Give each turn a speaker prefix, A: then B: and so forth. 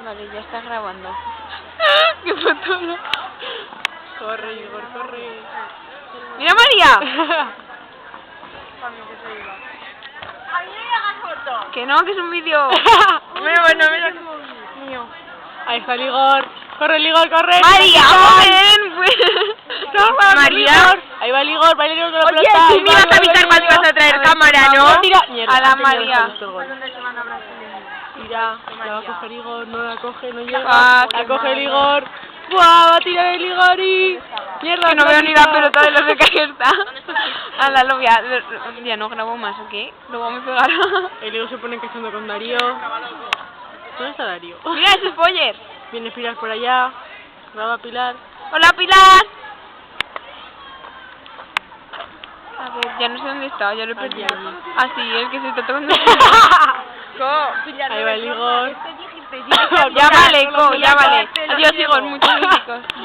A: Vale, ya está grabando.
B: ¡Qué foto! Corre, Igor, corre.
A: ¡Mira, María! Que no, que es un vídeo. Mira, mío.
B: Ahí está el Igor. Corre, el Igor, corre.
A: María, joven, pues. María.
B: Ahí va el Igor, va el Igor con la
A: Oye,
B: pelota.
A: si me ibas a avisar cuando ibas a traer cámara, ¿no? A la María.
B: Mira, la va a coger Igor, no la coge, no llega.
A: Ah,
B: La
A: qué
B: coge el
A: mal.
B: Igor. ¡Buah! Va a tirar el Igor y... ¡Mierda!
A: Que no
B: se
A: veo
B: ha
A: ni la
B: quitado.
A: pelota de lo seca que está. Anda, lo voy a... Ya no grabo más, ¿ok? Luego me pegará.
B: El Igor se pone cachando con Darío. ¿Dónde está Darío?
A: Mira ese spoiler.
B: Viene Pilar por allá. Graba Pilar.
A: Hola, Pilar. A ver, ya no sé dónde está, ya lo he perdido.
B: Allí.
A: Ah, sí, el que se está tocando.
B: Ahí va el Igor.
A: Ya vale, ya vale. Adiós, Igor, muchos besitos.